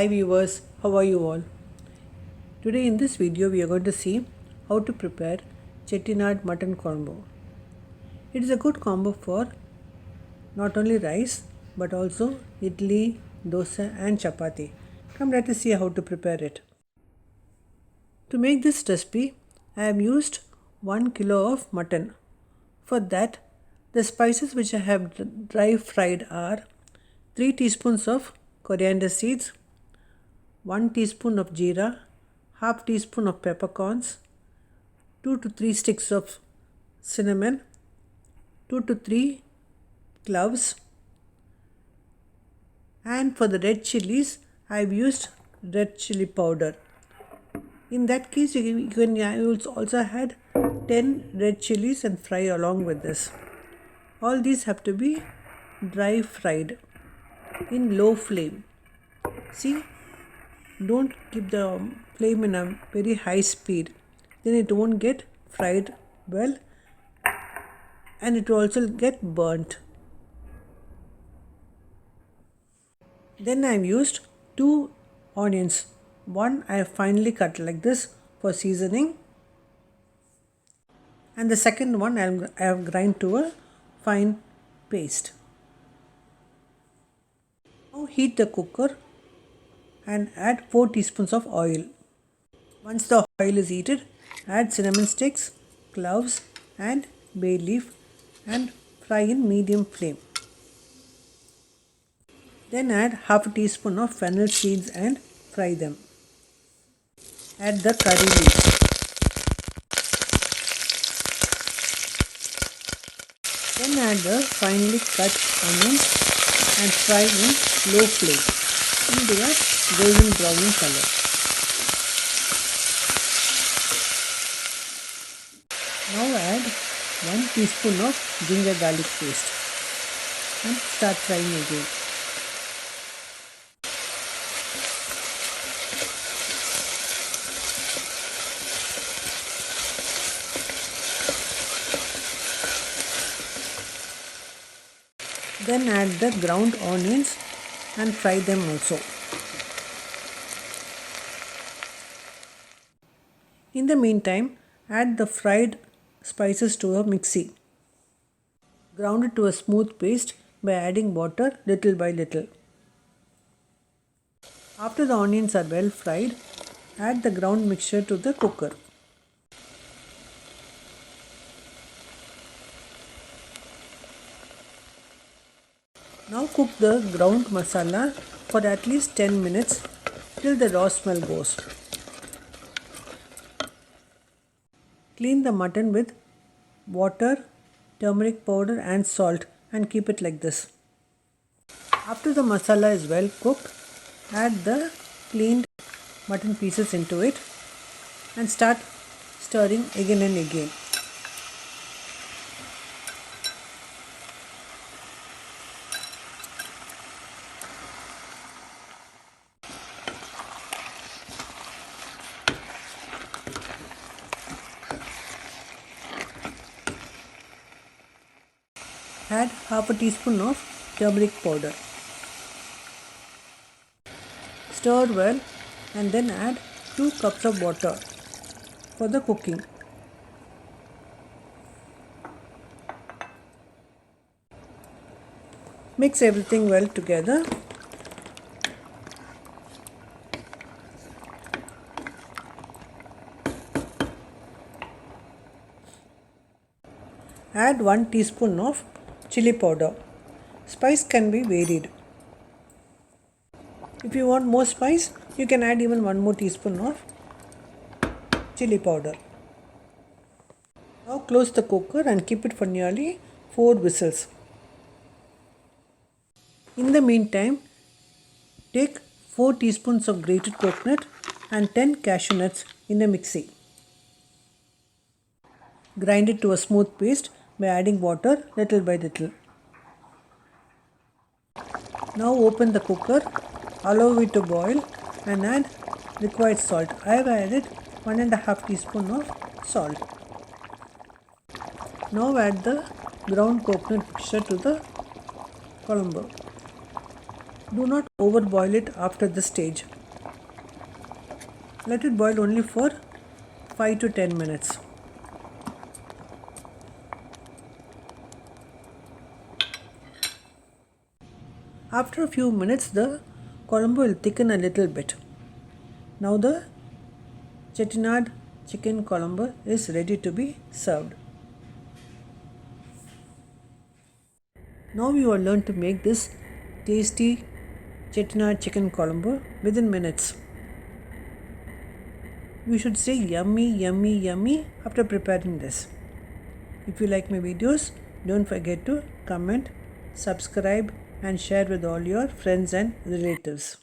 Hi viewers, how are you all? Today in this video we are going to see how to prepare Chettinad mutton combo. It is a good combo for not only rice but also idli, dosa and chapati. Come, let us see how to prepare it. To make this recipe, I have used 1 kilo of mutton. For that, the spices which I have dry fried are 3 teaspoons of coriander seeds, 1 teaspoon of jeera, half teaspoon of peppercorns, 2 to 3 sticks of cinnamon, 2 to 3 cloves, and for the red chilies I have used red chili powder. In that case you can also add 10 red chilies and fry along with this. All these have to be dry fried in low flame. See, don't keep the flame in a very high speed, then it won't get fried well and it will also get burnt. Then I have used 2 onions. One I have finely cut like this for seasoning, and the second one I have grind to a fine paste. Now heat the cooker and add 4 teaspoons of oil. Once the oil is heated, add cinnamon sticks, cloves and bay leaf and fry in medium flame. Then add half a teaspoon of fennel seeds and fry them. Add the curry leaves. Then add the finely cut onions and fry in low flame into a golden brown color. Now add 1 teaspoon of ginger garlic paste and start frying again. Then add the ground onions and fry them also. In the meantime, add the fried spices to a mixie. Ground it to a smooth paste by adding water little by little. After the onions are well fried, add the ground mixture to the cooker. Now cook the ground masala for at least 10 minutes till the raw smell goes. Clean the mutton with water, turmeric powder and salt and keep it like this. After the masala is well cooked, add the cleaned mutton pieces into it and start stirring again and again. Add half a teaspoon of turmeric powder. Stir well and then add 2 cups of water for the cooking. Mix everything well together. Add 1 teaspoon of chili powder. Spice can be varied. If you want more spice, you can add even 1 more teaspoon of chili powder. Now close the cooker and keep it for nearly 4 whistles. In the meantime, take 4 teaspoons of grated coconut and 10 cashew nuts in a mixie. Grind it to a smooth paste by adding water little by little. Now open the cooker, allow it to boil and add required salt. I have added 1.5 teaspoon of salt. Now add the ground coconut mixture to the columbu. Do not overboil it after this stage. Let it boil only for 5 to 10 minutes. After a few minutes, the columbu will thicken a little bit. Now the Chettinad chicken columbu is ready to be served. Now you will learn to make this tasty Chettinad chicken columbu within minutes. You should say yummy, yummy, yummy after preparing this. If you like my videos, don't forget to comment, subscribe and share with all your friends and relatives.